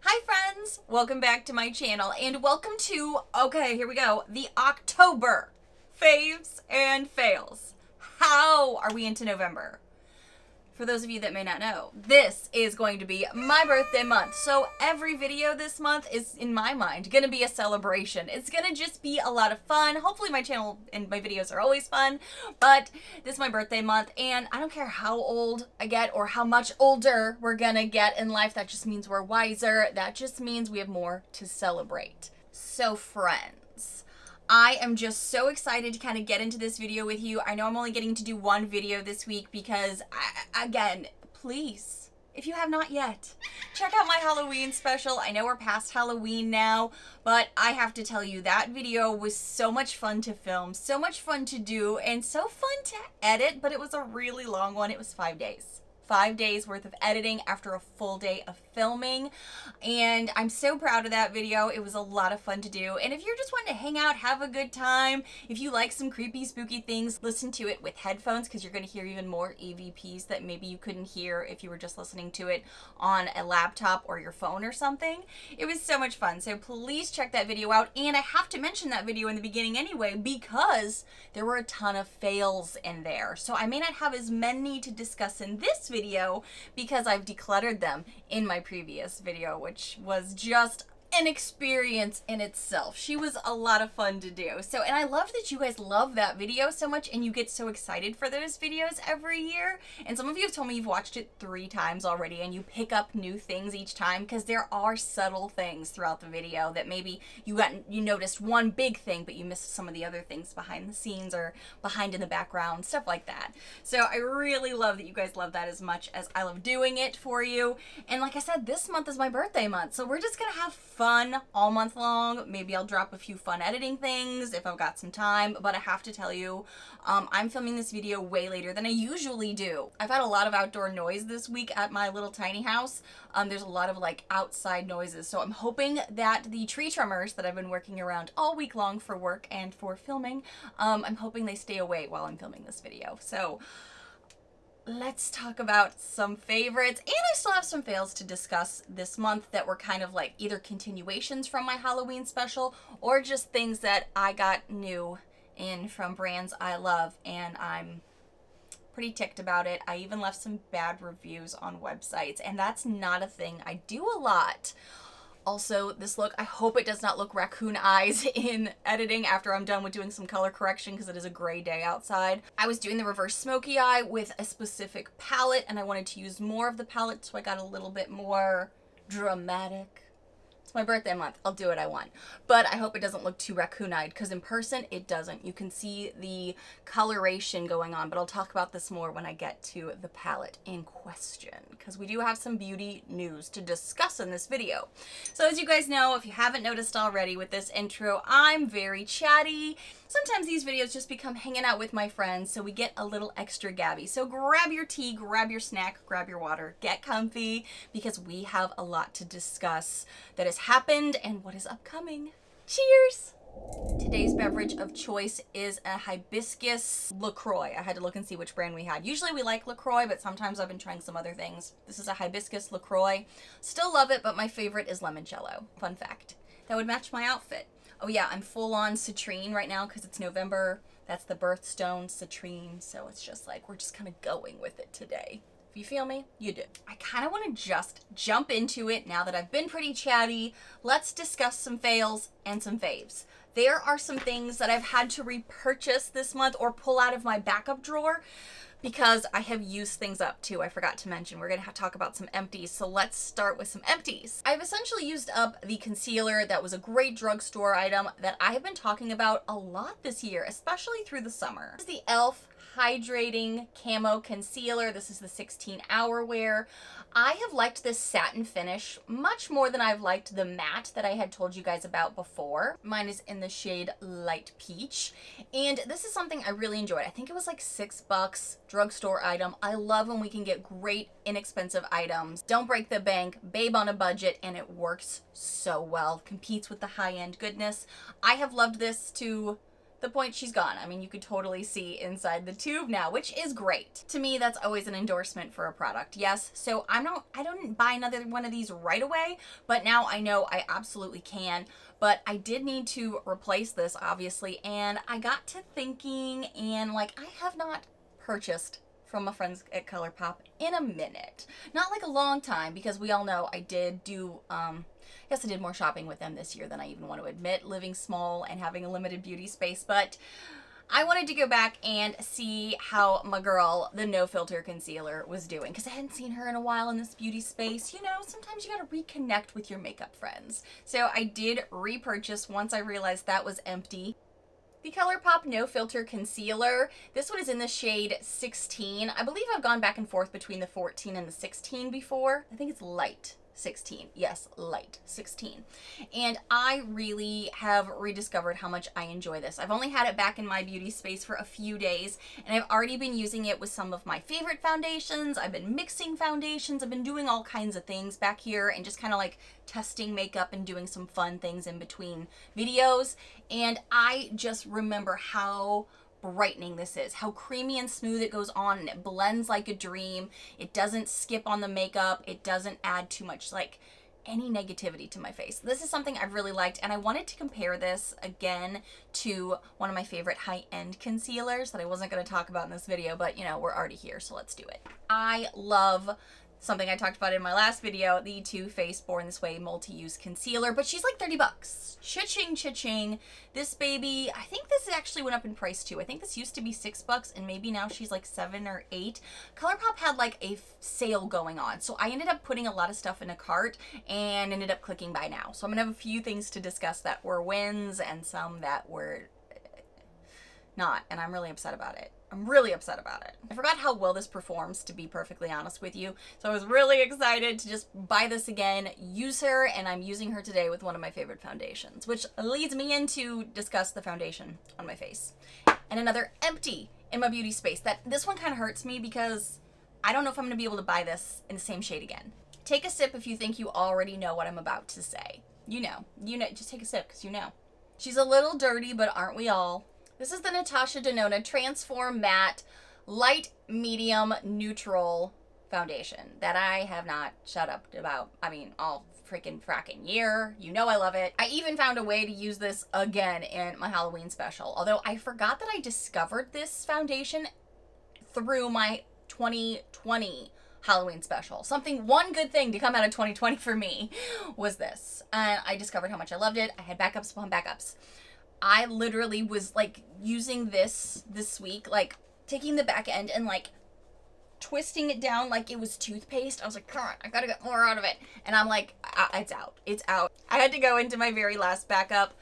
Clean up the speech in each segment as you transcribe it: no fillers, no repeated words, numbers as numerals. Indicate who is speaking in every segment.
Speaker 1: Hi friends, welcome back to my channel and welcome to, okay, here we go, the October faves and fails. How are we into November? For those of you that may not know, this is going to be my birthday month. So every video this month is, in my mind, going to be a celebration. It's going to just be a lot of fun. Hopefully my channel and my videos are always fun, but this is my birthday month and I don't care how old I get or how much older we're going to get in life. That just means we're wiser. That just means we have more to celebrate. So friends, I am just so excited to kind of get into this video with you. I know I'm only getting to do one video this week because, again, please, if you have not yet, check out my Halloween special. I know we're past Halloween now, but I have to tell you, that video was so much fun to film, so much fun to do, and so fun to edit, but it was a really long one. It was 5 days. 5 days worth of editing after a full day of filming, and I'm so proud of that video. It was a lot of fun to do, and if you're just wanting to hang out, have a good time, if you like some creepy spooky things, listen to it with headphones because you're going to hear even more EVPs that maybe you couldn't hear if you were just listening to it on a laptop or your phone or something. It was so much fun, so please check that video out. And I have to mention that video in the beginning anyway because there were a ton of fails in there, so I may not have as many to discuss in this video because I've decluttered them in my previous video, which was just an experience in itself. She was a lot of fun to do. So, and I love that you guys love that video so much and you get so excited for those videos every year. And some of you have told me you've watched it 3 times already and you pick up new things each time because there are subtle things throughout the video that maybe you noticed one big thing but you missed some of the other things behind the scenes or behind in the background, stuff like that. So I really love that you guys love that as much as I love doing it for you. And like I said, this month is my birthday month, so we're just gonna have fun all month long. Maybe I'll drop a few fun editing things if I've got some time, but I have to tell you, I'm filming this video way later than I usually do. I've had a lot of outdoor noise this week at my little tiny house. There's a lot of like outside noises, so I'm hoping that the tree trimmers that I've been working around all week long for work and for filming, I'm hoping they stay away while I'm filming this video. So let's talk about some favorites, and I still have some fails to discuss this month that were kind of like either continuations from my Halloween special or just things that I got new in from brands I love, and I'm pretty ticked about it. I even left some bad reviews on websites, and that's not a thing I do a lot. Also, this look, I hope it does not look raccoon eyes in editing after I'm done with doing some color correction because it is a gray day outside. I was doing the reverse smoky eye with a specific palette and I wanted to use more of the palette, so I got a little bit more dramatic. It's my birthday month. I'll do what I want. But I hope it doesn't look too raccoon-eyed because in person it doesn't. You can see the coloration going on, but I'll talk about this more when I get to the palette in question because we do have some beauty news to discuss in this video. So as you guys know, if you haven't noticed already with this intro, I'm very chatty. Sometimes these videos just become hanging out with my friends, so we get a little extra gabby. So grab your tea, grab your snack, grab your water, get comfy because we have a lot to discuss that has happened and what is upcoming. Cheers! Today's beverage of choice is a hibiscus LaCroix. I had to look and see which brand we had. Usually we like LaCroix, but sometimes I've been trying some other things. This is a hibiscus LaCroix. Still love it, but my favorite is limoncello. Fun fact. That would match my outfit. Oh yeah, I'm full on citrine right now because it's November. That's the birthstone, citrine. So it's just like, we're just kind of going with it today. If you feel me, you do. I kind of want to just jump into it now that I've been pretty chatty. Let's discuss some fails and some faves. There are some things that I've had to repurchase this month or pull out of my backup drawer because I have used things up too. I forgot to mention, we're gonna talk about some empties. So let's start with some empties. I've essentially used up the concealer that was a great drugstore item that I have been talking about a lot this year, especially through the summer. This is the e.l.f. Hydrating Camo Concealer. This is the 16-hour wear. I have liked this satin finish much more than I've liked the matte that I had told you guys about before. Mine is in the shade Light Peach, and this is something I really enjoyed. I think it was like $6, drugstore item. I love when we can get great, inexpensive items. Don't break the bank, babe on a budget, and it works so well. Competes with the high-end goodness. I have loved this to the point she's gone. I mean, you could totally see inside the tube now, which is great. To me, that's always an endorsement for a product. Yes, so I don't buy another one of these right away, but now I know I absolutely can. But I did need to replace this, obviously, and I got to thinking, and like, I have not purchased from my friends at Colourpop in a minute. Not like a long time, because we all know I did do, yes, I did more shopping with them this year than I even want to admit, living small and having a limited beauty space, but I wanted to go back and see how my girl, the No Filter Concealer, was doing, because I hadn't seen her in a while in this beauty space. You know, sometimes you gotta reconnect with your makeup friends. So I did repurchase once I realized that was empty. The Colourpop No Filter Concealer. This one is in the shade 16. I believe I've gone back and forth between the 14 and the 16 before. I think it's light 16. Yes, light 16. And I really have rediscovered how much I enjoy this. I've only had it back in my beauty space for a few days, and I've already been using it with some of my favorite foundations. I've been mixing foundations. I've been doing all kinds of things back here and just kind of like testing makeup and doing some fun things in between videos. And I just remember how brightening this is, how creamy and smooth it goes on, and it blends like a dream. It doesn't skip on the makeup. It doesn't add too much like any negativity to my face. This is something I've really liked, and I wanted to compare this again to one of my favorite high-end concealers that I wasn't going to talk about in this video, but you know, we're already here, so let's do it. I love something I talked about in my last video, the Too Faced Born This Way multi-use concealer, but she's like 30 bucks. Cha-ching, cha-ching. This baby, I think this actually went up in price too. I think this used to be $6 and maybe now she's like $7 or $8. Colourpop had like a sale going on, so I ended up putting a lot of stuff in a cart and ended up clicking buy now. So I'm gonna have a few things to discuss that were wins and some that were not, and I'm really upset about it. I'm really upset about it. I forgot how well this performs, to be perfectly honest with you. So I was really excited to just buy this again, use her, and I'm using her today with one of my favorite foundations, which leads me into discuss the foundation on my face. And another empty in my beauty space. This one kind of hurts me because I don't know if I'm gonna be able to buy this in the same shade again. Take a sip if you think you already know what I'm about to say. You know, just take a sip because you know. She's a little dirty, but aren't we all? This is the Natasha Denona Transformatte Light Medium Neutral Foundation that I have not shut up about, I mean, all freaking fracking year. You know I love it. I even found a way to use this again in my Halloween special, although I forgot that I discovered this foundation through my 2020 Halloween special. One good thing to come out of 2020 for me was this. And I discovered how much I loved it. I had backups upon backups. I literally was like using this week, like taking the back end and like twisting it down like it was toothpaste. I was like, come on, I gotta get more out of it. And I'm like, it's out. It's out. I had to go into my very last backup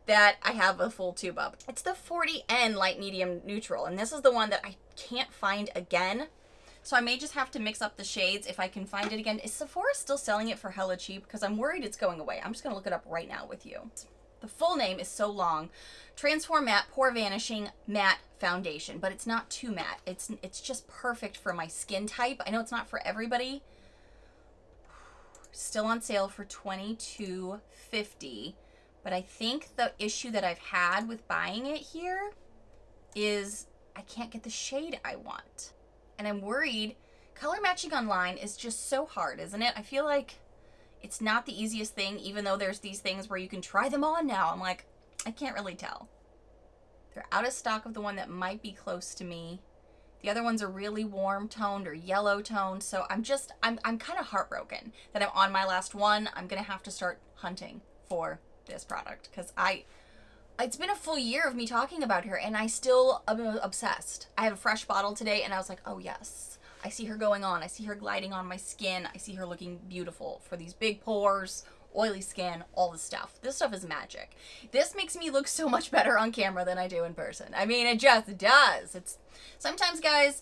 Speaker 1: that I have a full tube of. It's the 40N Light Medium Neutral. And this is the one that I can't find again. So I may just have to mix up the shades if I can find it again. Is Sephora still selling it for hella cheap? Because I'm worried it's going away. I'm just gonna look it up right now with you. The full name is so long. Transformatte Pore Vanishing Matte Foundation, but it's not too matte. It's just perfect for my skin type. I know it's not for everybody. Still on sale for $22.50, but I think the issue that I've had with buying it here is I can't get the shade I want. And I'm worried. Color matching online is just so hard, isn't it? I feel like it's not the easiest thing, even though there's these things where you can try them on now. I'm like, I can't really tell. They're out of stock of the one that might be close to me. The other ones are really warm toned or yellow toned. So I'm kind of heartbroken that I'm on my last one. I'm going to have to start hunting for this product because it's been a full year of me talking about her and I still am obsessed. I have a fresh bottle today and I was like, oh yes. I see her going on. I see her gliding on my skin. I see her looking beautiful for these big pores, oily skin, all this stuff. This stuff is magic. This makes me look so much better on camera than I do in person. I mean, it just does. Sometimes, guys,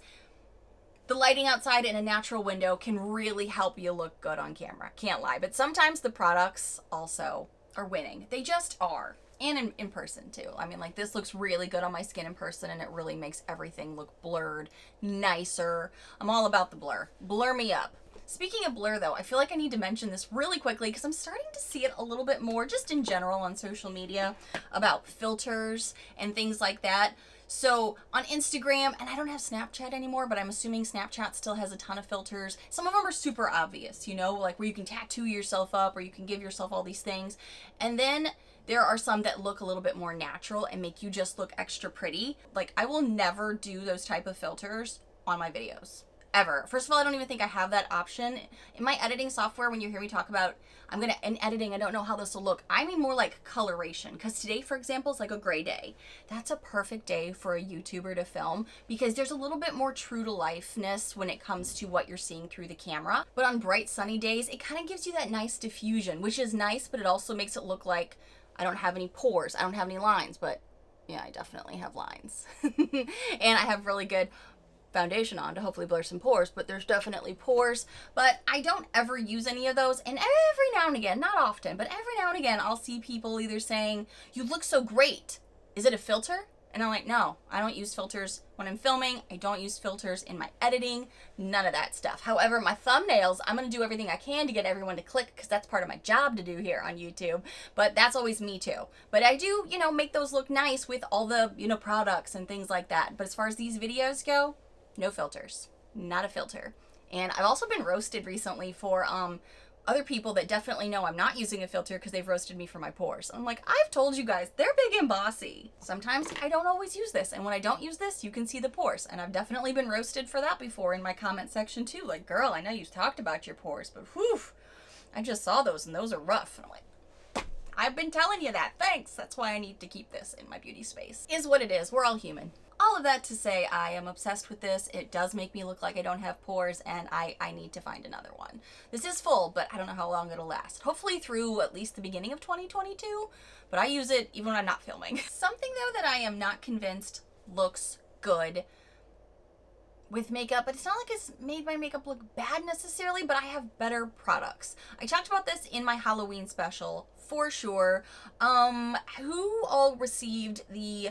Speaker 1: the lighting outside in a natural window can really help you look good on camera. Can't lie. But sometimes the products also are winning. They just are. And in person too. I mean, like this looks really good on my skin in person and it really makes everything look blurred, nicer. I'm all about the blur. Blur me up. Speaking of blur though, I feel like I need to mention this really quickly because I'm starting to see it a little bit more just in general on social media about filters and things like that. So on Instagram, and I don't have Snapchat anymore, but I'm assuming Snapchat still has a ton of filters. Some of them are super obvious, you know, like where you can tattoo yourself up or you can give yourself all these things. And then there are some that look a little bit more natural and make you just look extra pretty. Like I will never do those type of filters on my videos. Ever. First of all, I don't even think I have that option. In my editing software, when you hear me talk about, in editing, I don't know how this will look. I mean more like coloration. Because today, for example, is like a gray day. That's a perfect day for a YouTuber to film because there's a little bit more true to lifeness when it comes to what you're seeing through the camera. But on bright sunny days, it kind of gives you that nice diffusion, which is nice, but it also makes it look like I don't have any pores. I don't have any lines, but yeah, I definitely have lines. And I have really good foundation on to hopefully blur some pores, but there's definitely pores. But I don't ever use any of those, and every now and again, not often, but every now and again I'll see people either saying, "You look so great, is it a filter?" And I'm like, no, I don't use filters when I'm filming. I don't use filters in my editing, none of that stuff. However, my thumbnails, I'm gonna do everything I can to get everyone to click because that's part of my job to do here on YouTube, but that's always me too. But I do, you know, make those look nice with all the, you know, products and things like that. But as far as these videos go, no filters, not a filter. And I've also been roasted recently for other people that definitely know I'm not using a filter because they've roasted me for my pores. I'm like, I've told you guys, they're big and bossy. Sometimes I don't always use this, and when I don't use this, you can see the pores. And I've definitely been roasted for that before in my comment section too. Like, girl, I know you've talked about your pores, but whew, I just saw those and those are rough. And I'm like, I've been telling you that, thanks. That's why I need to keep this in my beauty space. Is what it is, we're all human. All of that to say, I am obsessed with this. It does make me look like I don't have pores, and I need to find another one. This is full, but I don't know how long it'll last. Hopefully through at least the beginning of 2022, but I use it even when I'm not filming. Something though that I am not convinced looks good with makeup, but it's not like it's made my makeup look bad necessarily, but I have better products. I talked about this in my Halloween special for sure. Who all received the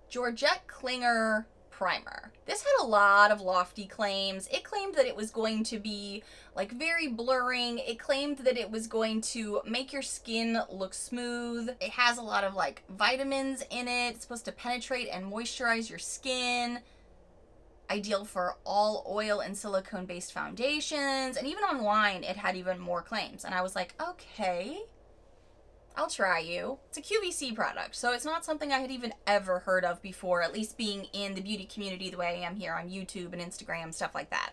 Speaker 1: Georgette Klinger primer? This had a lot of lofty claims. It claimed that it was going to be like very blurring. It claimed that it was going to make your skin look smooth. It has a lot of like vitamins in it. It's supposed to penetrate and moisturize your skin. Ideal for all oil and silicone based foundations. And even online it had even more claims. And I was like, okay, I'll try you. It's a QVC product, so it's not something I had even ever heard of before, at least being in the beauty community the way I am here on YouTube and Instagram, stuff like that.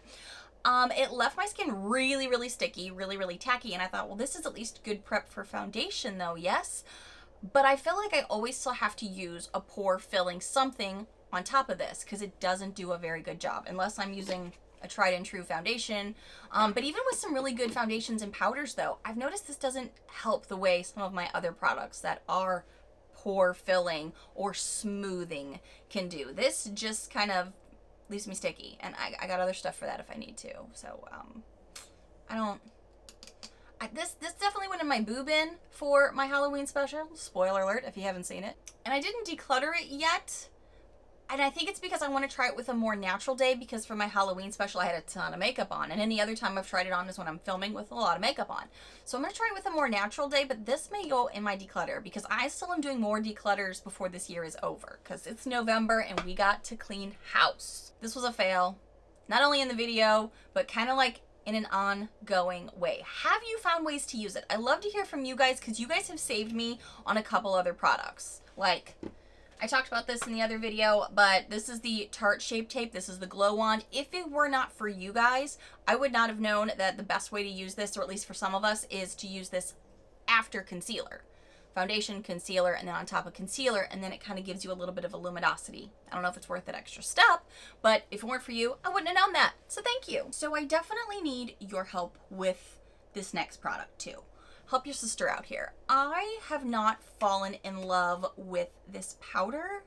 Speaker 1: It left my skin really, really sticky, really, really tacky, and I thought, well, this is at least good prep for foundation though, yes? But I feel like I always still have to use a pore filling something on top of this because it doesn't do a very good job unless I'm using a tried and true foundation. But even with some really good foundations and powders though, I've noticed this doesn't help the way some of my other products that are pore filling or smoothing can do. This just kind of leaves me sticky, and I got other stuff for that if I need to. So this definitely went in my boo bin for my Halloween special. Spoiler alert if you haven't seen it. And I didn't declutter it yet. And I think it's because I want to try it with a more natural day, because for my Halloween special I had a ton of makeup on, and any other time I've tried it on is when I'm filming with a lot of makeup on. So I'm going to try it with a more natural day, but this may go in my declutter because I still am doing more declutters before this year is over, because it's November and we got to clean house. This was a fail, not only in the video, but kind of like in an ongoing way. Have you found ways to use it? I love to hear from you guys because you guys have saved me on a couple other products. Like, I talked about this in the other video, but this is the Tarte Shape Tape. This is the Glow Wand. If it were not for you guys, I would not have known that the best way to use this, or at least for some of us, is to use this after concealer. Foundation, concealer, and then on top of concealer, and then it kind of gives you a little bit of a luminosity. I don't know if it's worth that extra step, but if it weren't for you, I wouldn't have known that. So thank you. So I definitely need your help with this next product too. Help your sister out here. I have not fallen in love with this powder,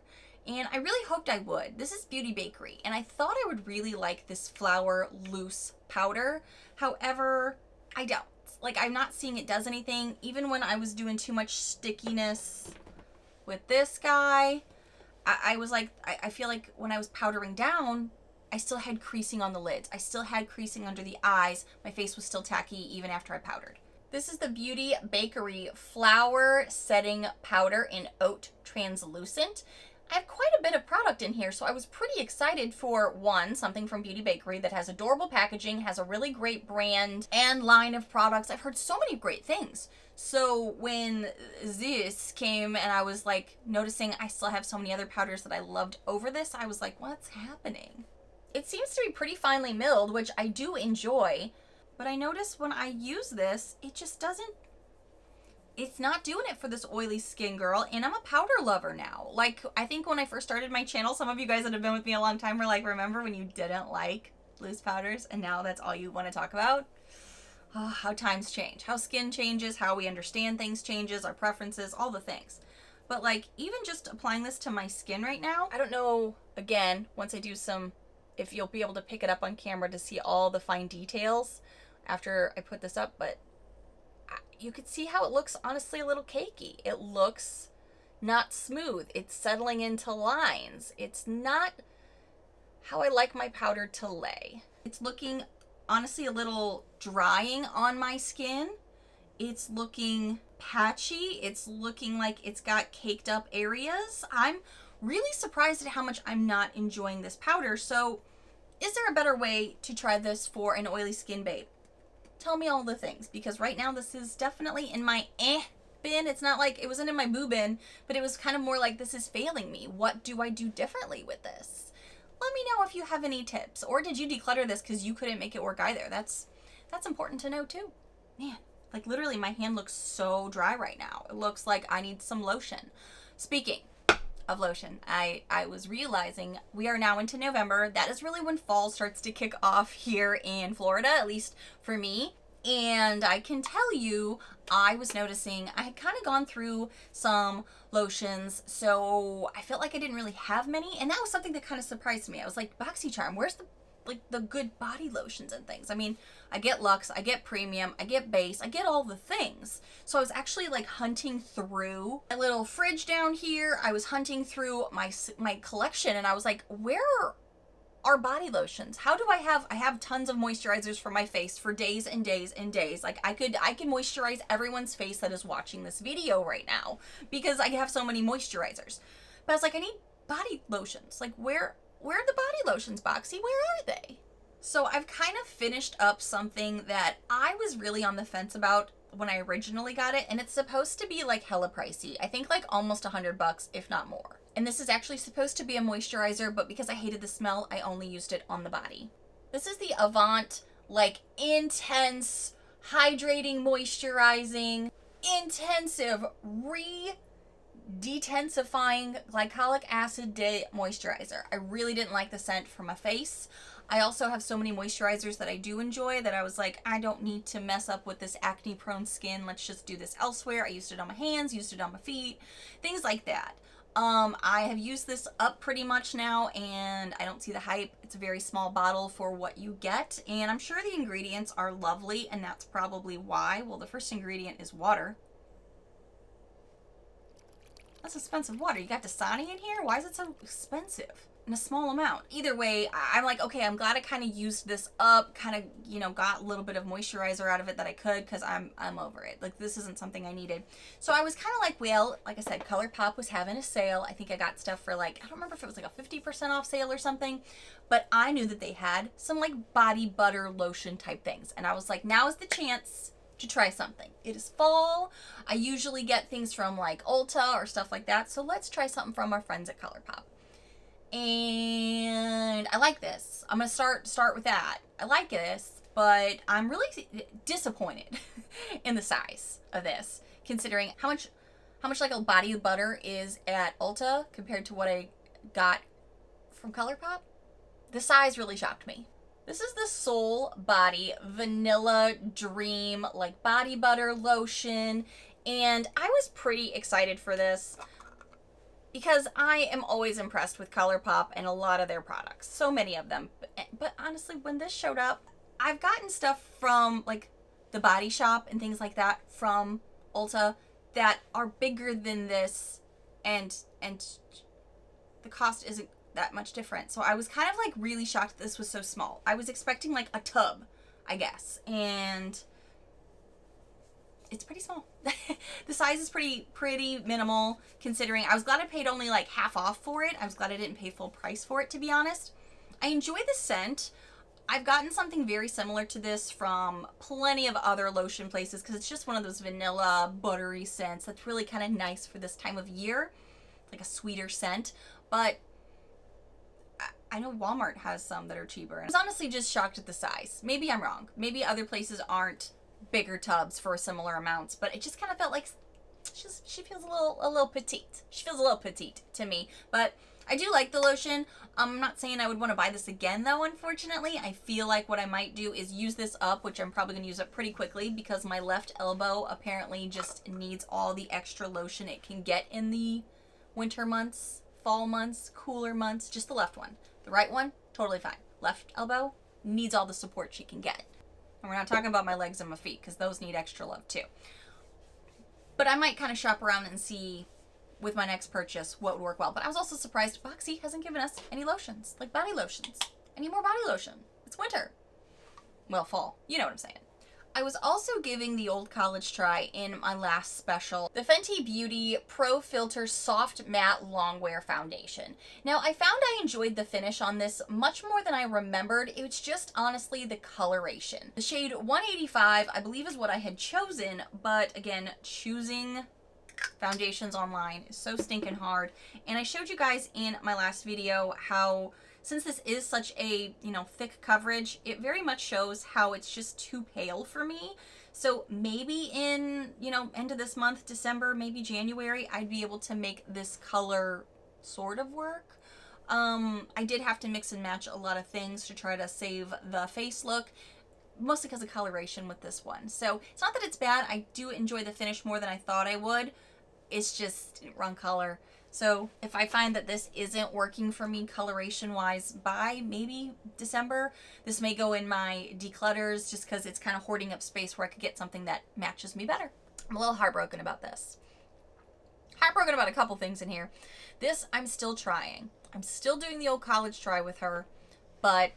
Speaker 1: and I really hoped I would. This is Beauty Bakerie, and I thought I would really like this Flower Loose powder. However, I don't. Like, I'm not seeing it does anything. Even when I was doing too much stickiness with this guy, I was like, I feel like when I was powdering down, I still had creasing on the lids. I still had creasing under the eyes. My face was still tacky even after I powdered. This is the Beauty Bakerie Flower Setting Powder in Oat Translucent. I have quite a bit of product in here, so I was pretty excited for, one, something from Beauty Bakerie that has adorable packaging, has a really great brand and line of products. I've heard so many great things. So when this came and I was like noticing I still have so many other powders that I loved over this, I was like, what's happening? It seems to be pretty finely milled, which I do enjoy, but I notice when I use this, it just doesn't, it's not doing it for this oily skin, girl. And I'm a powder lover now. Like, I think when I first started my channel, some of you guys that have been with me a long time were like, remember when you didn't like loose powders and now that's all you want to talk about? Oh, how times change, how skin changes, how we understand things changes, our preferences, all the things. But like, even just applying this to my skin right now, I don't know, again, once I do some, if you'll be able to pick it up on camera to see all the fine details after I put this up, but you could see how it looks honestly a little cakey. It looks not smooth. It's settling into lines. It's not how I like my powder to lay. It's looking honestly a little drying on my skin. It's looking patchy. It's looking like it's got caked up areas. I'm really surprised at how much I'm not enjoying this powder. So is there a better way to try this for an oily skin babe? Tell me all the things, because right now this is definitely in my bin. It's not like it wasn't in my boo bin, but it was kind of more like this is failing me. What do I do differently with this? Let me know if you have any tips, or did you declutter this because you couldn't make it work either? That's important to know too. Man, like literally my hand looks so dry right now. It looks like I need some lotion. Speaking of lotion, I was realizing we are now into November. That is really when fall starts to kick off here in Florida, at least for me. And I can tell you, I was noticing I had kind of gone through some lotions, so I felt like I didn't really have many, and that was something that kind of surprised me. I was like, BoxyCharm, where's the good body lotions and things? I mean, I get Luxe, I get Premium, I get Base, I get all the things. So I was actually like hunting through my little fridge down here. I was hunting through my collection, and I was like, where are body lotions? How do I have tons of moisturizers for my face for days and days and days. Like I can moisturize everyone's face that is watching this video right now because I have so many moisturizers. But I was like, I need body lotions. Like where are the body lotions, Boxy? Where are they? So I've kind of finished up something that I was really on the fence about when I originally got it, and it's supposed to be like hella pricey. I think like almost $100, if not more. And this is actually supposed to be a moisturizer, but because I hated the smell, I only used it on the body. This is the Avant, like intense, hydrating, moisturizing, intensive, Redensifying glycolic acid day moisturizer. I really didn't like the scent for my face. I also have so many moisturizers that I do enjoy that I was like, I don't need to mess up with this acne prone skin. Let's just do this elsewhere. I used it on my hands, used it on my feet, things like that. I have used this up pretty much now, and I don't see the hype. It's a very small bottle for what you get, and I'm sure the ingredients are lovely, and that's probably why. Well, the first ingredient is water. That's expensive water. You got Dasani in here? Why is it so expensive in a small amount? Either way, I'm like, okay, I'm glad I kind of used this up, kind of, you know, got a little bit of moisturizer out of it that I could, because I'm over it. Like, this isn't something I needed. So I was kind of like, well, like I said, Colourpop was having a sale. I think I got stuff for like, I don't remember if it was like a 50% off sale or something, but I knew that they had some like body butter lotion type things. And I was like, now is the chance to try something. It is fall. I usually get things from like Ulta or stuff like that. So let's try something from our friends at Colourpop. And I like this. I'm gonna start with that. I like this, but I'm really disappointed in the size of this, considering how much like a body butter is at Ulta compared to what I got from Colourpop. The size really shocked me. This is the Soul Body Vanilla Dream like body butter lotion, and I was pretty excited for this because I am always impressed with Colourpop and a lot of their products, so many of them. But honestly, when this showed up, I've gotten stuff from like the Body Shop and things like that from Ulta that are bigger than this, and the cost isn't that much different. So I was kind of like really shocked that this was so small. I was expecting like a tub, I guess, and it's pretty small. The size is pretty minimal considering. I was glad I paid only like half off for it. I was glad I didn't pay full price for it, to be honest. I enjoy the scent. I've gotten something very similar to this from plenty of other lotion places because it's just one of those vanilla buttery scents that's really kind of nice for this time of year, like a sweeter scent. But I know Walmart has some that are cheaper. I was honestly just shocked at the size. Maybe I'm wrong. Maybe other places aren't bigger tubs for similar amounts, but it just kind of felt like she feels a little petite. She feels a little petite to me, but I do like the lotion. I'm not saying I would want to buy this again though, unfortunately. I feel like what I might do is use this up, which I'm probably going to use up pretty quickly because my left elbow apparently just needs all the extra lotion it can get in the winter months, fall months, cooler months, just the left one. The right one, totally fine. Left elbow needs all the support she can get. And we're not talking about my legs and my feet because those need extra love too. But I might kind of shop around and see with my next purchase what would work well. But I was also surprised Boxy hasn't given us any lotions, like body lotions. I need more body lotion. It's winter. Well, fall. You know what I'm saying. I was also giving the old college try in my last special, the Fenty Beauty Pro Filt'r Soft Matte Longwear Foundation. Now, I found I enjoyed the finish on this much more than I remembered. It was just honestly the coloration. The shade 185, I believe, is what I had chosen, but again, choosing foundations online is so stinking hard. And I showed you guys in my last video how, since this is such a, thick coverage, it very much shows how it's just too pale for me. So maybe in, end of this month, December, maybe January, I'd be able to make this color sort of work. I did have to mix and match a lot of things to try to save the face look, mostly because of coloration with this one. So it's not that it's bad. I do enjoy the finish more than I thought I would. It's just wrong color. So if I find that this isn't working for me coloration wise by maybe December, this may go in my declutters just because it's kind of hoarding up space where I could get something that matches me better. I'm a little heartbroken about this. Heartbroken about a couple things in here. This I'm still trying. I'm still doing the old college try with her, but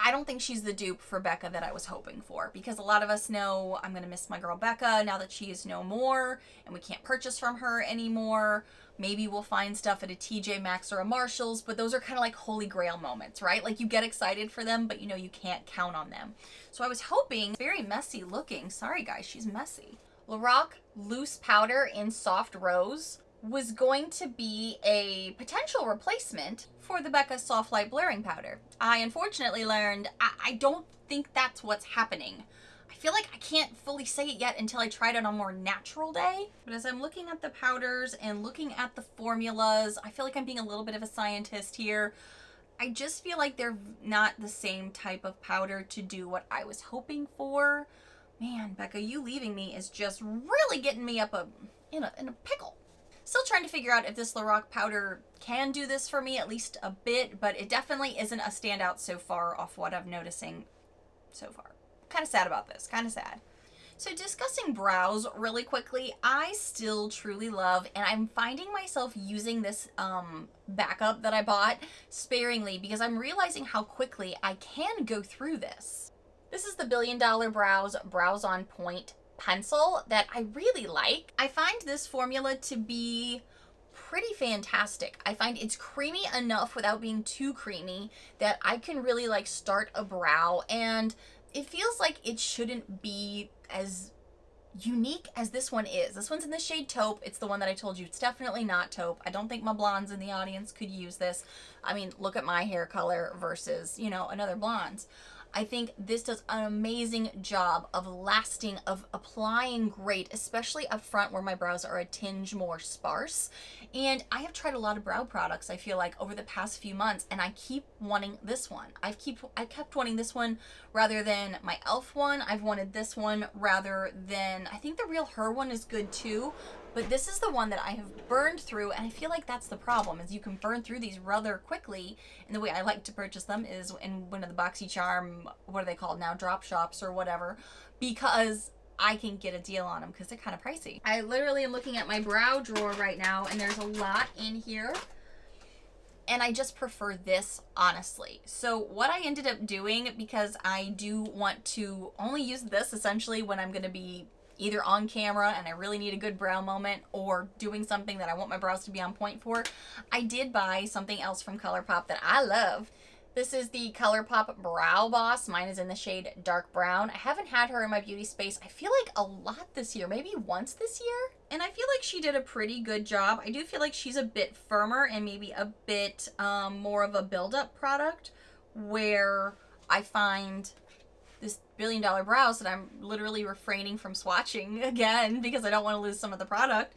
Speaker 1: I don't think she's the dupe for Becca that I was hoping for, because a lot of us know I'm going to miss my girl Becca now that she is no more and we can't purchase from her anymore. Maybe we'll find stuff at a TJ Maxx or a Marshall's, but those are kind of like holy grail moments, right? Like you get excited for them, but you can't count on them. So I was hoping, very messy looking. Sorry guys, she's messy. Lorac Loose Powder in Soft Rose was going to be a potential replacement for the Becca Soft Light Blurring Powder. I unfortunately learned I don't think that's what's happening. I feel like I can't fully say it yet until I tried it on a more natural day. But as I'm looking at the powders and looking at the formulas, I feel like I'm being a little bit of a scientist here. I just feel like they're not the same type of powder to do what I was hoping for. Man, Becca, you leaving me is just really getting me up in a pickle. Still trying to figure out if this Lorac powder can do this for me, at least a bit, but it definitely isn't a standout so far off what I'm noticing so far. Kind of sad about this, kind of sad. So discussing brows really quickly, I still truly love, and I'm finding myself using this backup that I bought sparingly because I'm realizing how quickly I can go through this. This is the Billion Dollar Brows Brows on Point pencil that I really like. I find this formula to be pretty fantastic. I find it's creamy enough without being too creamy that I can really like start a brow, and it feels like it shouldn't be as unique as this one is. This one's in the shade Taupe. It's the one that I told you. It's definitely not Taupe. I don't think my blondes in the audience could use this. I mean, look at my hair color versus, another blonde's. I think this does an amazing job of lasting, of applying great, especially up front where my brows are a tinge more sparse. And I have tried a lot of brow products, I feel like, over the past few months, and I keep wanting this one. I kept wanting this one rather than my e.l.f. one. I've wanted this one rather than, I think the Real Her one is good too, but this is the one that I have burned through, and I feel like that's the problem, is you can burn through these rather quickly, and the way I like to purchase them is in one of the BoxyCharm, what are they called now, drop shops or whatever, because I can get a deal on them because they're kind of pricey. I literally am looking at my brow drawer right now, and there's a lot in here, And I just prefer this, honestly. So what I ended up doing, because I do want to only use this essentially when I'm going to be either on camera and I really need a good brow moment, or doing something that I want my brows to be on point for, I did buy something else from Colourpop that I love. This is the Colourpop Brow Boss. Mine is in the shade dark brown. I haven't had her in my beauty space, I feel like, a lot this year, maybe once this year. And I feel like she did a pretty good job. I do feel like she's a bit firmer and maybe a bit more of a build-up product, where I find this $1 billion brows that I'm literally refraining from swatching again because I don't want to lose some of the product,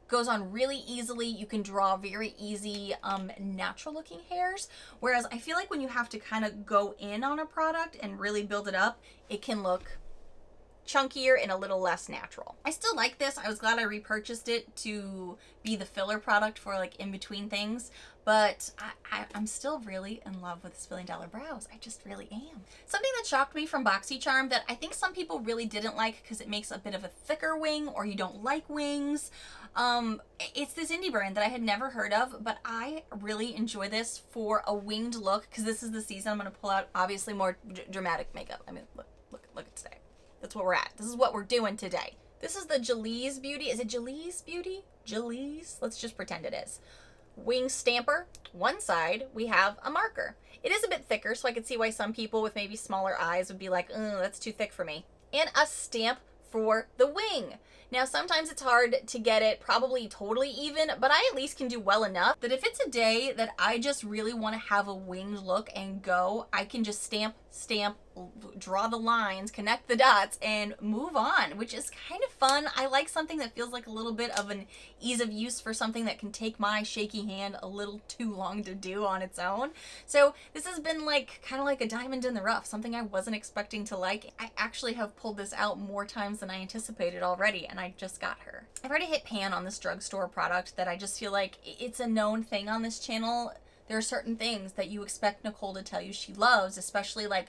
Speaker 1: goes on really easily. You can draw very easy natural looking hairs, whereas I feel like when you have to kind of go in on a product and really build it up, it can look chunkier and a little less natural. I still like this. I was glad I repurchased it to be the filler product for like in between things, but I'm still really in love with this $1 billion brows. I just really am. Something that shocked me from BoxyCharm that I think some people really didn't like because it makes a bit of a thicker wing, or you don't like wings. It's this indie brand that I had never heard of, but I really enjoy this for a winged look, because this is the season I'm going to pull out obviously more dramatic makeup. I mean, look at today. That's what we're at. This is what we're doing today. This is the Jelliez Beauty. Is it Jelliez Beauty? Jelliez? Let's just pretend it is. Wing stamper. One side, we have a marker. It is a bit thicker, so I could see why some people with maybe smaller eyes would be like, that's too thick for me. And a stamp for the wing. Now, sometimes it's hard to get it probably totally even, but I at least can do well enough that if it's a day that I just really want to have a winged look and go, I can just stamp, draw the lines, connect the dots, and move on, which is kind of fun. I like something that feels like a little bit of an ease of use for something that can take my shaky hand a little too long to do on its own. So this has been like kind of like a diamond in the rough, something I wasn't expecting to like. I actually have pulled this out more times than I anticipated already, and I just got her. I've already hit pan on this drugstore product that I just feel like it's a known thing on this channel. There are certain things that you expect Nicole to tell you she loves, especially like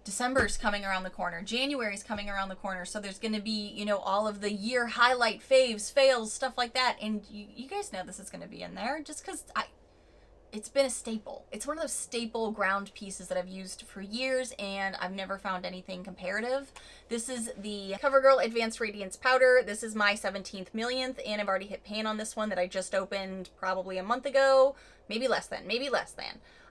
Speaker 1: December's coming around the corner, January's coming around the corner, so there's going to be, you know, all of the year highlight, faves, fails, stuff like that, and you guys know this is going to be in there just because it's been a staple. It's one of those staple ground pieces that I've used for years, and I've never found anything comparative. This is the CoverGirl Advanced Radiance Powder. This is my 17th millionth, and I've already hit pan on this one that I just opened probably a month ago, maybe less than.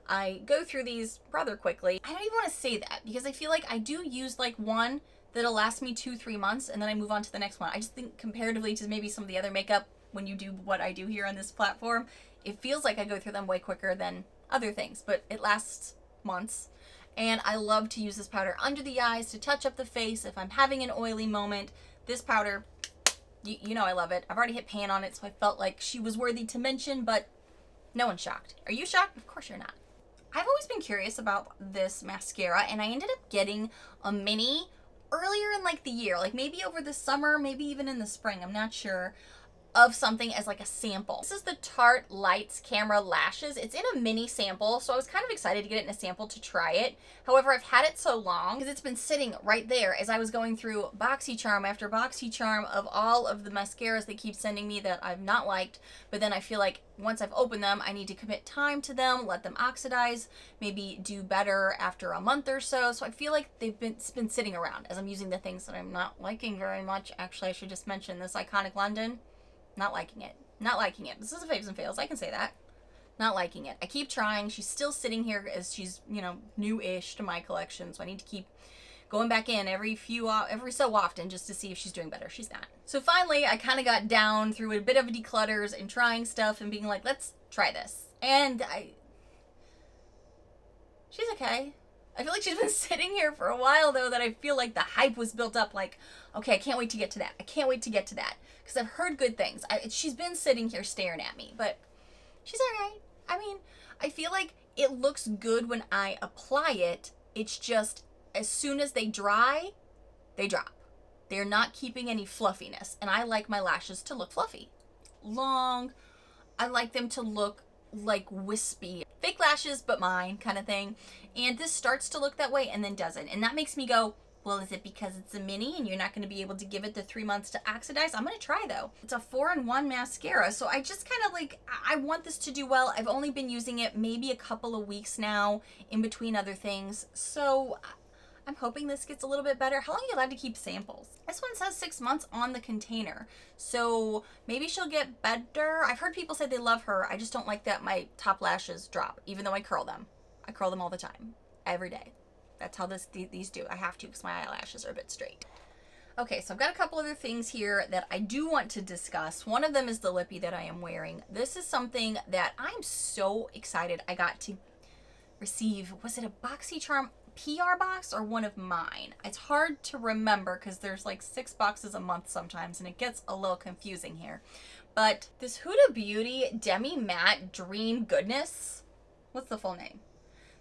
Speaker 1: I go through these rather quickly. I don't even want to say that because I feel like I do use like one that'll last me 2-3 months, and then I move on to the next one. I just think comparatively to maybe some of the other makeup, when you do what I do here on this platform, it feels like I go through them way quicker than other things, but it lasts months. And I love to use this powder under the eyes to touch up the face if I'm having an oily moment. This powder, you know I love it. I've already hit pan on it, so I felt like she was worthy to mention, but no one's shocked. Are you shocked? Of course you're not. I've always been curious about this mascara, and I ended up getting a mini earlier in like the year, like maybe over the summer, maybe even in the spring, I'm not sure, of something as like a sample. This is the Tarte Lights Camera Lashes. It's in a mini sample, so I was kind of excited to get it in a sample to try it. However, I've had it so long because it's been sitting right there as I was going through BoxyCharm after BoxyCharm of all of the mascaras they keep sending me that I've not liked, but then I feel like once I've opened them, I need to commit time to them, let them oxidize, maybe do better after a month or so. So I feel like it's been sitting around as I'm using the things that I'm not liking very much. Actually, I should just mention this Iconic London. Not liking it. Not liking it. This is a faves and fails. I can say that. Not liking it. I keep trying. She's still sitting here as she's, you know, new-ish to my collection. So I need to keep going back in every so often just to see if she's doing better. She's not. So finally, I kind of got down through a bit of declutters and trying stuff and being like, let's try this. And she's okay. I feel like she's been sitting here for a while, though, that I feel like the hype was built up like, okay, I can't wait to get to that. I can't wait to get to that. Because I've heard good things. She's been sitting here staring at me, but she's all right. I mean, I feel like it looks good when I apply it. It's just as soon as they dry, they drop. They're not keeping any fluffiness. And I like my lashes to look fluffy. Long. I like them to look like wispy. Fake lashes, but mine kind of thing. And this starts to look that way and then doesn't. And that makes me go, Well, is it because it's a mini and you're not going to be able to give it the 3 months to oxidize? I'm going to try though. It's a 4-in-1 mascara. So I just kind of like, I want this to do well. I've only been using it maybe a couple of weeks now in between other things. So I'm hoping this gets a little bit better. How long are you allowed to keep samples? This one says 6 months on the container. So maybe she'll get better. I've heard people say they love her. I just don't like that my top lashes drop, even though I curl them. I curl them all the time, every day. That's how these do. I have to because my eyelashes are a bit straight. Okay, so I've got a couple other things here that I do want to discuss. One of them is the lippy that I am wearing. This is something that I'm so excited I got to receive. Was it a BoxyCharm PR box or one of mine? It's hard to remember because there's like 6 boxes a month sometimes and it gets a little confusing here. But this Huda Beauty Demi Matte Dream Goodness. What's the full name?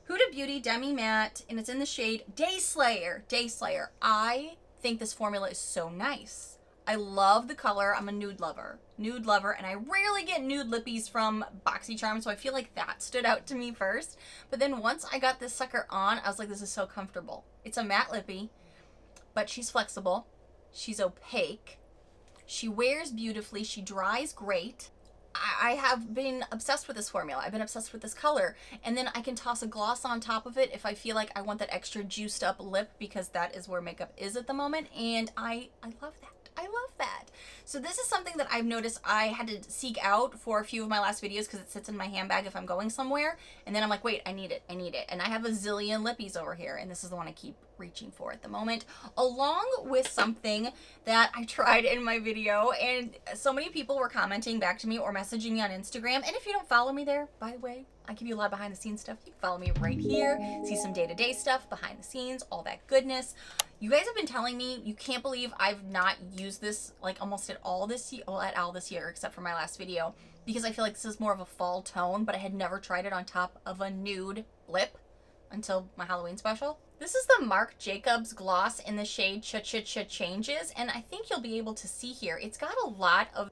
Speaker 1: Huda Beauty Demi Matte, and it's in the shade Day Slayer. Day Slayer. I think this formula is so nice. I love the color. I'm a nude lover, and I rarely get nude lippies from BoxyCharm, so I feel like that stood out to me first. But then once I got this sucker on, I was like, this is so comfortable. It's a matte lippy, but she's flexible. She's opaque. She wears beautifully. She dries great. I have been obsessed with this formula. I've been obsessed with this color. And then I can toss a gloss on top of it if I feel like I want that extra juiced up lip, because that is where makeup is at the moment. And I love that. I love that. So this is something that I've noticed I had to seek out for a few of my last videos because it sits in my handbag if I'm going somewhere. And then I'm like, wait, I need it. I need it. And I have a zillion lippies over here. And this is the one I keep reaching for at the moment, along with something that I tried in my video. And so many people were commenting back to me or messaging me on Instagram. And if you don't follow me there, by the way, I give you a lot of behind the scenes stuff. You can follow me right here, see some day-to-day stuff, behind the scenes, all that goodness. You guys have been telling me, you can't believe I've not used this like almost at all this year, well, at all this year, except for my last video, because I feel like this is more of a fall tone, but I had never tried it on top of a nude lip until my Halloween special. This is the Marc Jacobs gloss in the shade Cha-Cha-Cha Changes, and I think you'll be able to see here, it's got a lot of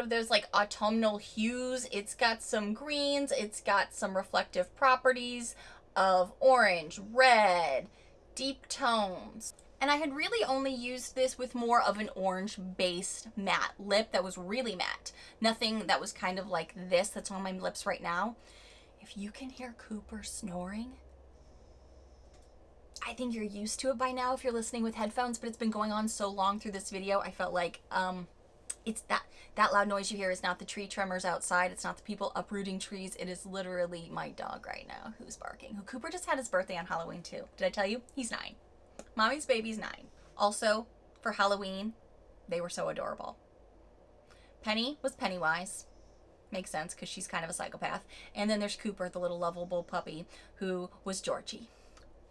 Speaker 1: those like autumnal hues. It's got some greens, it's got some reflective properties of orange, red, deep tones. And I had really only used this with more of an orange based matte lip that was really matte. Nothing that was kind of like this that's on my lips right now. If you can hear Cooper snoring, I think you're used to it by now if you're listening with headphones, but it's been going on so long through this video, I felt like it's that loud noise you hear is not the tree tremors outside. It's not the people uprooting trees. It is literally my dog right now who's barking. Cooper just had his birthday on Halloween too. Did I tell you? He's 9. Mommy's baby's 9. Also, for Halloween, they were so adorable. Penny was Pennywise. Makes sense because she's kind of a psychopath. And then there's Cooper, the little lovable puppy, who was Georgie.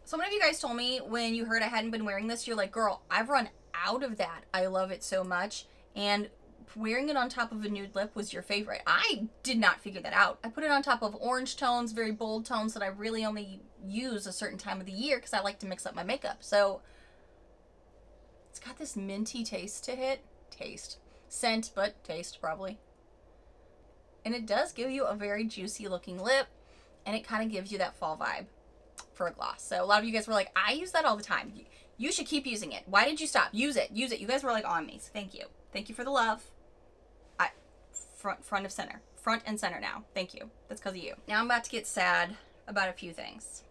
Speaker 1: So many of you guys told me when you heard I hadn't been wearing this, you're like, girl, I've run out of that. I love it so much. And wearing it on top of a nude lip was your favorite. I did not figure that out. I put it on top of orange tones, very bold tones that I really only use a certain time of the year because I like to mix up my makeup. So it's got this minty taste to it. Scent, but taste probably. And it does give you a very juicy looking lip, and it kind of gives you that fall vibe for a gloss. So a lot of you guys were like, I use that all the time. You should keep using it. Why did you stop? Use it. Use it. You guys were like on me. So thank you. Thank you for the love. Front and center now. Thank you. That's because of you. Now I'm about to get sad about a few things.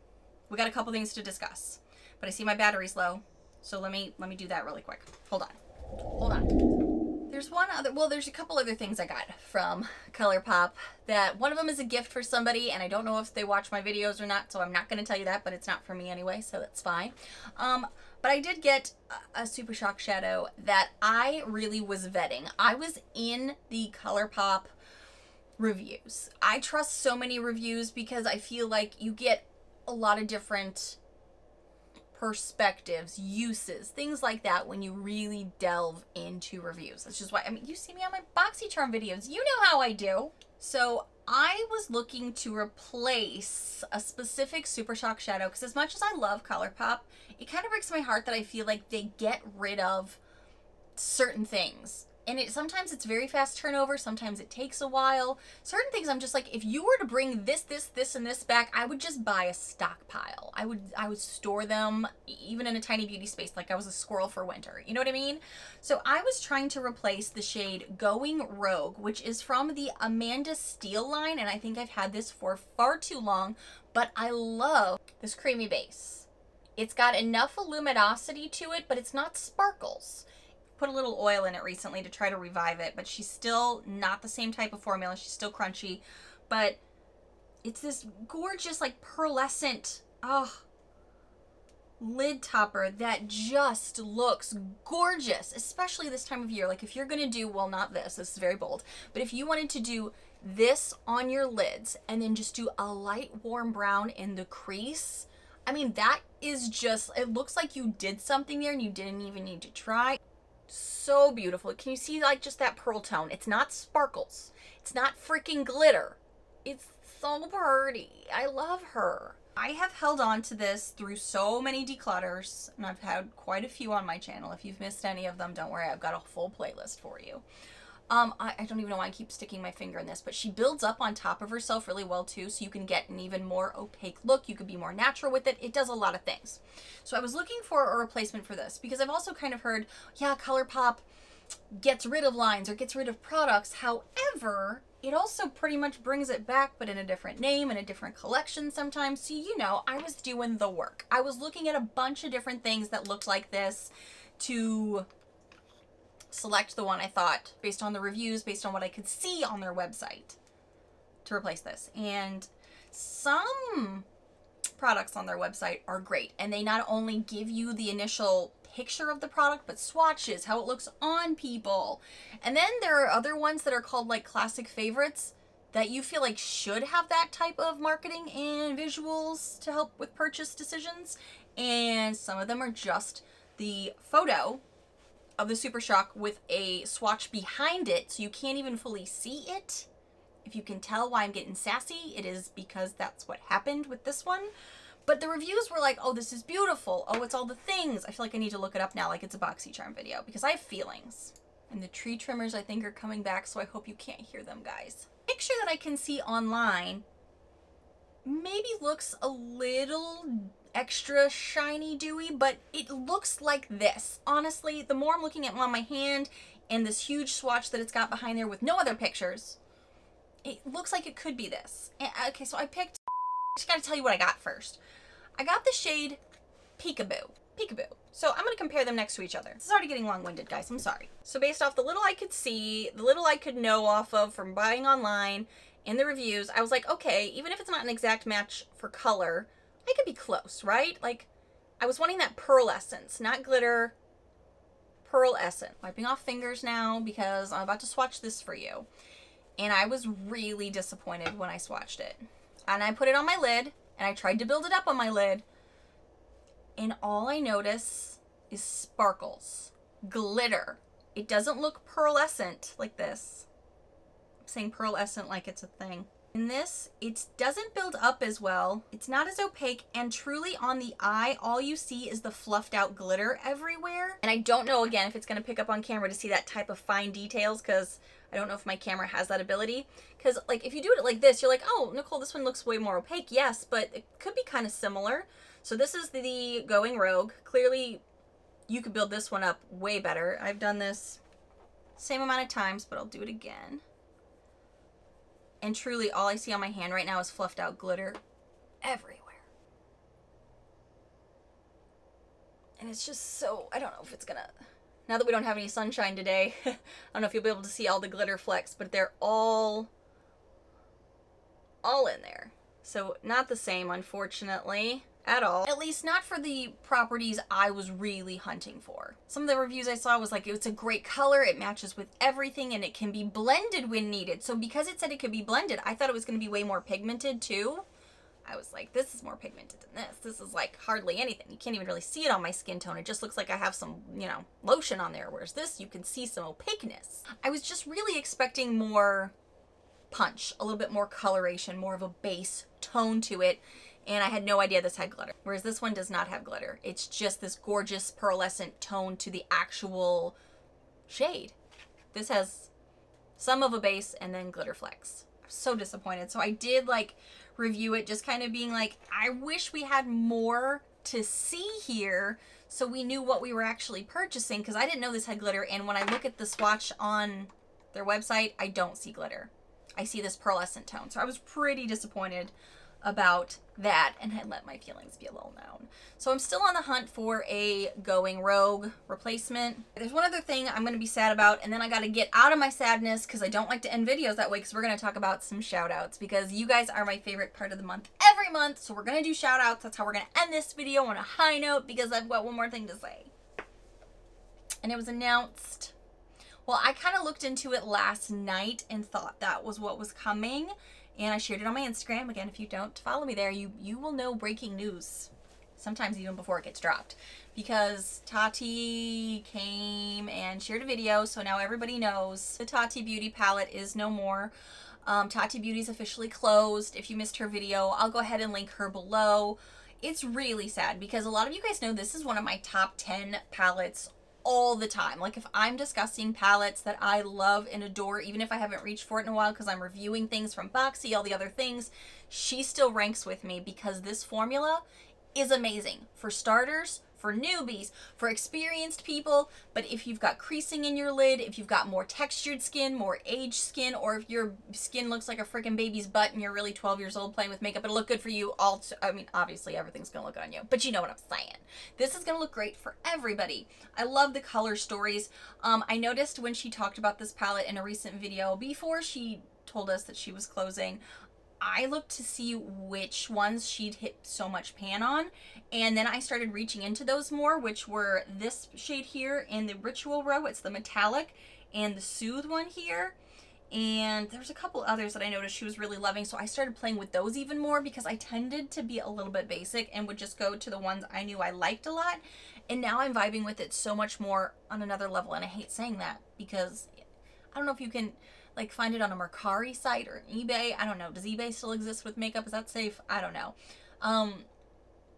Speaker 1: We got a couple things to discuss, but I see my battery's low, so let me do that really quick. Hold on. There's a couple other things I got from Colourpop. That one of them is a gift for somebody, and I don't know if they watch my videos or not, so I'm not going to tell you that, but it's not for me anyway, so that's fine. But I did get a Super Shock shadow that I really was vetting. I was in the Colourpop reviews. I trust so many reviews because I feel like you get a lot of different perspectives, uses, things like that when you really delve into reviews. That's just why, I mean, you see me on my BoxyCharm videos. You know how I do. So I was looking to replace a specific Super Shock shadow because as much as I love Colourpop, it kind of breaks my heart that I feel like they get rid of certain things And sometimes it's very fast turnover, sometimes it takes a while. Certain things I'm just like, if you were to bring this, and this back, I would just buy a stockpile. I would store them even in a tiny beauty space like I was a squirrel for winter. You know what I mean? So I was trying to replace the shade Going Rogue, which is from the Amanda Steele line, and I think I've had this for far too long, but I love this creamy base. It's got enough luminosity to it, but it's not sparkles. Put a little oil in it recently to try to revive it, but she's still not the same type of formula. She's still crunchy, but it's this gorgeous, like, pearlescent, lid topper that just looks gorgeous, especially this time of year. Like, if you're gonna do, well, not this is very bold, but if you wanted to do this on your lids and then just do a light warm brown in the crease, I mean, that is just, it looks like you did something there and you didn't even need to try. So beautiful. Can you see, like, just that pearl tone? It's not sparkles. It's not freaking glitter. It's so pretty. I love her. I have held on to this through so many declutters, and I've had quite a few on my channel. If you've missed any of them, don't worry, I've got a full playlist for you. I don't even know why I keep sticking my finger in this, but she builds up on top of herself really well too, so you can get an even more opaque look. You could be more natural with it. It does a lot of things. So I was looking for a replacement for this because I've also kind of heard, yeah, Colourpop gets rid of lines or gets rid of products. However, it also pretty much brings it back, but in a different name and a different collection sometimes. So, you know, I was doing the work. I was looking at a bunch of different things that looked like this to select the one I thought, based on the reviews, based on what I could see on their website, to replace this. And some products on their website are great, and they not only give you the initial picture of the product, but swatches, how it looks on people. And then there are other ones that are called like classic favorites that you feel like should have that type of marketing and visuals to help with purchase decisions. And some of them are just the photo of the Super Shock with a swatch behind it, so you can't even fully see it. If you can tell why I'm getting sassy, it is because that's what happened with this one. But the reviews were like, oh, this is beautiful. Oh, it's all the things. I feel like I need to look it up now like it's a BoxyCharm video because I have feelings. And the tree trimmers, I think, are coming back, so I hope you can't hear them, guys. Picture that I can see online maybe looks a little extra shiny dewy, but it looks like this. Honestly, the more I'm looking at it on my hand and this huge swatch that it's got behind there with no other pictures, it looks like it could be this. And, okay, so I just gotta tell you what I got first. I got the shade Peekaboo. So I'm gonna compare them next to each other. This is already getting long-winded, guys, I'm sorry. So based off the little I could see, the little I could know off of from buying online and the reviews, I was like, okay, even if it's not an exact match for color, I could be close, right? Like, I was wanting that pearl essence, not glitter, pearl essence. Wiping off fingers now because I'm about to swatch this for you. And I was really disappointed when I swatched it. And I put it on my lid, and I tried to build it up on my lid, and all I notice is sparkles, glitter. It doesn't look pearlescent like this. I'm saying pearlescent like it's a thing. In this, it doesn't build up as well. It's not as opaque, and truly on the eye, all you see is the fluffed out glitter everywhere. And I don't know, again, if it's gonna pick up on camera to see that type of fine details, because I don't know if my camera has that ability. Because, like, if you do it like this, you're like, oh, Nicole, this one looks way more opaque. Yes, but it could be kind of similar. So this is the Going Rogue. Clearly, you could build this one up way better. I've done this same amount of times, but I'll do it again. And truly, all I see on my hand right now is fluffed out glitter everywhere. And it's just so, I don't know if it's gonna, now that we don't have any sunshine today, I don't know if you'll be able to see all the glitter flecks, but they're all in there. So not the same, unfortunately, at all. At least not for the properties I was really hunting for. Some of the reviews I saw was like, it's a great color, it matches with everything, and it can be blended when needed. So because it said it could be blended, I thought it was going to be way more pigmented too. I was like, this is more pigmented than this. This is like hardly anything. You can't even really see it on my skin tone. It just looks like I have some, you know, lotion on there. Whereas this, you can see some opaqueness. I was just really expecting more punch, a little bit more coloration, more of a base tone to it. And I had no idea this had glitter. Whereas this one does not have glitter. It's just this gorgeous pearlescent tone to the actual shade. This has some of a base and then glitter flecks. I'm so disappointed. So I did like review it, just kind of being like, I wish we had more to see here so we knew what we were actually purchasing, because I didn't know this had glitter. And when I look at the swatch on their website, I don't see glitter. I see this pearlescent tone. So I was pretty disappointed about that and had let my feelings be a little known. So I'm still on the hunt for a Going Rogue replacement. There's one other thing I'm going to be sad about, and then I got to get out of my sadness because I don't like to end videos that way, because we're going to talk about some shout outs, because you guys are my favorite part of the month every month. So we're going to do shout outs. That's how we're going to end this video, on a high note, because I've got one more thing to say. And it was announced, well, I kind of looked into it last night and thought that was what was coming. And I shared it on my Instagram. Again, if you don't follow me there, you will know breaking news. Sometimes even before it gets dropped. Because Tarte came and shared a video, so now everybody knows the Tarte Beauty palette is no more. Tarte Beauty is officially closed. If you missed her video, I'll go ahead and link her below. It's really sad because a lot of you guys know this is one of my top 10 palettes all the time. Like, if I'm discussing palettes that I love and adore, even if I haven't reached for it in a while because I'm reviewing things from Boxy, all the other things, she still ranks with me because this formula is amazing. For starters, for newbies, for experienced people, but if you've got creasing in your lid, if you've got more textured skin, more aged skin, or if your skin looks like a freaking baby's butt and you're really 12 years old playing with makeup, it'll look good for you. Also, I mean, obviously everything's gonna look on you, but you know what I'm saying. This is gonna look great for everybody. I love the color stories. I noticed when she talked about this palette in a recent video, before she told us that she was closing, I looked to see which ones she'd hit so much pan on, and then I started reaching into those more, which were this shade here in the Ritual row. It's the metallic, and the Soothe one here, and there's a couple others that I noticed she was really loving, so I started playing with those even more because I tended to be a little bit basic and would just go to the ones I knew I liked a lot, and now I'm vibing with it so much more on another level. And I hate saying that because I don't know if you can like find it on a Mercari site or eBay. I don't know. Does eBay still exist with makeup? Is that safe? I don't know.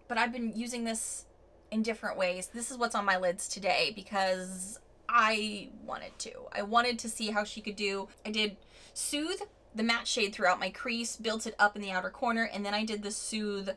Speaker 1: But I've been using this in different ways. This is what's on my lids today because I wanted to. I wanted to see how she could do. I did Soothe, the matte shade, throughout my crease, built it up in the outer corner, and then I did the Soothe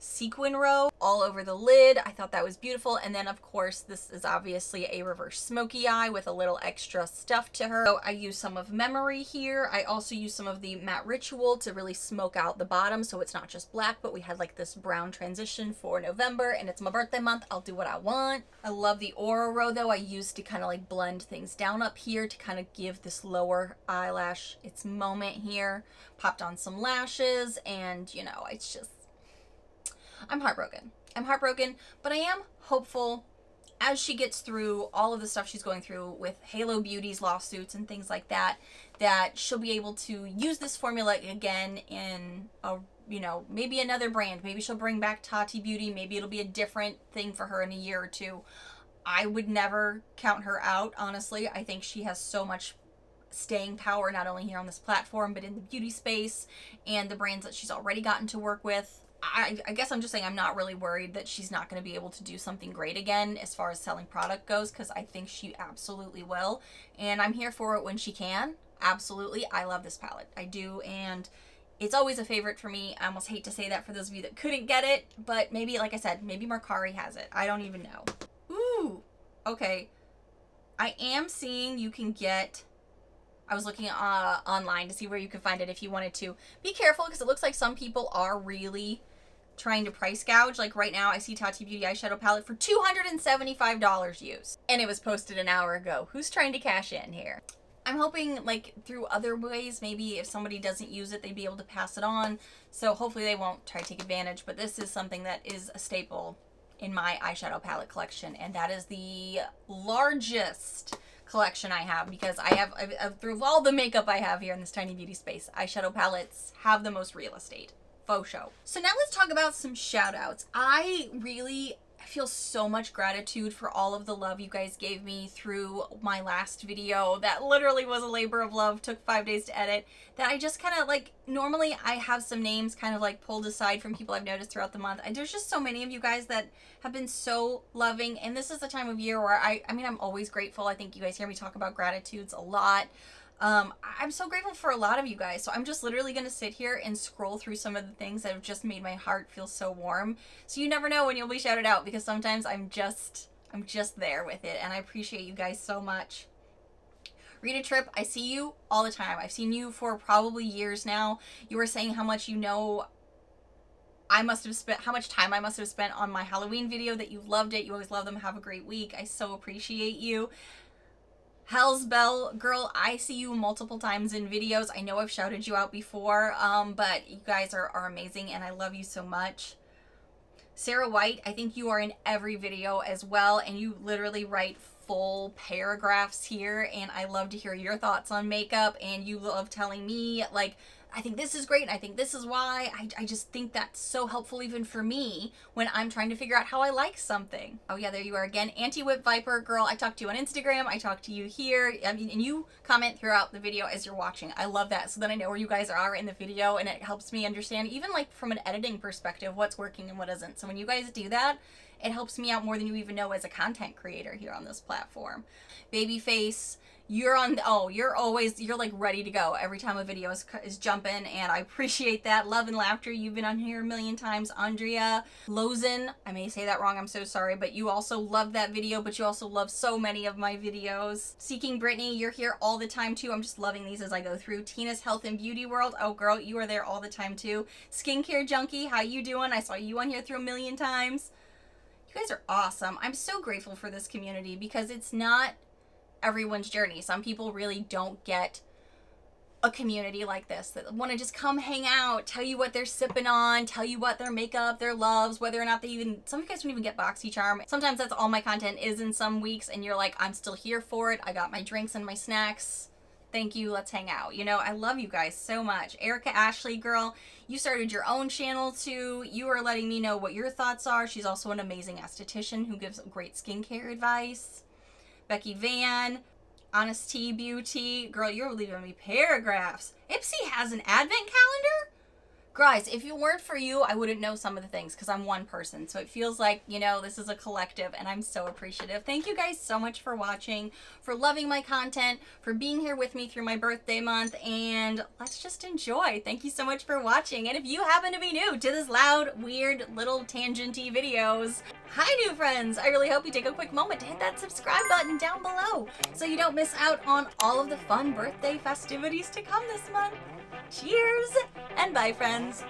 Speaker 1: sequin row all over the lid. I thought that was beautiful. And then of course this is obviously a reverse smoky eye with a little extra stuff to her. So I use some of Memory here. I also use some of the Matte Ritual to really smoke out the bottom so it's not just black, but we had like this brown transition for November, and it's my birthday month. I'll do what I want. I love the Aura row though. I used to kind of like blend things down up here to kind of give this lower eyelash its moment here. Popped on some lashes, and you know, it's just, I'm heartbroken. I'm heartbroken, but I am hopeful as she gets through all of the stuff she's going through with Halo Beauty's lawsuits and things like that, that she'll be able to use this formula again in a, you know, maybe another brand. Maybe she'll bring back Tarte Beauty. Maybe it'll be a different thing for her in a year or two. I would never count her out, honestly. I think she has so much staying power, not only here on this platform, but in the beauty space and the brands that she's already gotten to work with. I guess I'm just saying I'm not really worried that she's not going to be able to do something great again as far as selling product goes, because I think she absolutely will, and I'm here for it when she can. Absolutely. I love this palette. I do, and it's always a favorite for me. I almost hate to say that for those of you that couldn't get it, but maybe, like I said, maybe Mercari has it. I don't even know. Ooh, okay. I am seeing you can get, I was looking online to see where you could find it if you wanted to. Be careful because it looks like some people are really trying to price gouge. Like right now I see Tarte Beauty eyeshadow palette for $275 used, and it was posted an hour ago. Who's trying to cash in here? I'm hoping like through other ways, maybe if somebody doesn't use it, they'd be able to pass it on. So hopefully they won't try to take advantage, but this is something that is a staple in my eyeshadow palette collection, and that is the largest collection I have because I have, through all the makeup I have here in this tiny beauty space, eyeshadow palettes have the most real estate. Faux show. So now let's talk about some shout outs. I really I feel so much gratitude for all of the love you guys gave me through my last video that literally was a labor of love, took 5 days to edit, that I just kind of like, normally I have some names kind of like pulled aside from people I've noticed throughout the month, and there's just so many of you guys that have been so loving, and this is the time of year where I mean, I'm always grateful. I think you guys hear me talk about gratitudes a lot. I'm so grateful for a lot of you guys. So I'm just literally going to sit here and scroll through some of the things that have just made my heart feel so warm. So you never know when you'll be shouted out, because sometimes I'm just there with it, and I appreciate you guys so much. Rita Tripp, I see you all the time. I've seen you for probably years now. You were saying how much I must have spent, how much time I must have spent on my Halloween video, that you loved it. You always love them. Have a great week. I so appreciate you. Hell's Bell girl, I see you multiple times in videos. I know I've shouted you out before, but you guys are amazing, and I love you so much. Sarah White, I think you are in every video as well, and you literally write full paragraphs here, and I love to hear your thoughts on makeup, and you love telling me, like, I think this is great, and I think this is why. I just think that's so helpful even for me when I'm trying to figure out how I like something. Oh yeah, there you are again. Anti-Whip Viper girl, I talked to you on Instagram, I talked to you here, I mean, and you comment throughout the video as you're watching. I love that, so then I know where you guys are in the video, and it helps me understand, even like from an editing perspective, what's working and what isn't. So when you guys do that, it helps me out more than you even know as a content creator here on this platform. Babyface, you're like ready to go every time a video is jumping, and I appreciate that. Love and Laughter, you've been on here a million times. Andrea Lozen, I may say that wrong, I'm so sorry, but you also love that video, but you also love so many of my videos. Seeking Brittany, you're here all the time too. I'm just loving these as I go through. Tina's Health and Beauty World, oh girl, you are there all the time too. Skincare Junkie, how you doing? I saw you on here through a million times. You guys are awesome. I'm so grateful for this community, because it's not everyone's journey. Some people really don't get a community like this that want to just come hang out, tell you what they're sipping on, tell you what their makeup, their loves, whether or not they even, some of you guys don't even get BoxyCharm. Sometimes that's all my content is in some weeks, and you're like, I'm still here for it. I got my drinks and my snacks. Thank you. Let's hang out. You know, I love you guys so much. Erica Ashley girl, you started your own channel too. You are letting me know what your thoughts are. She's also an amazing esthetician who gives great skincare advice. Becky Van, Honest Tea Beauty. Girl, you're leaving me paragraphs. Ipsy has an advent calendar? Guys, if it weren't for you, I wouldn't know some of the things, because I'm one person. So it feels like, you know, this is a collective, and I'm so appreciative. Thank you guys so much for watching, for loving my content, for being here with me through my birthday month, and let's just enjoy. Thank you so much for watching. And if you happen to be new to this loud, weird, little tangenty videos, hi new friends. I really hope you take a quick moment to hit that subscribe button down below so you don't miss out on all of the fun birthday festivities to come this month. Cheers and bye friends.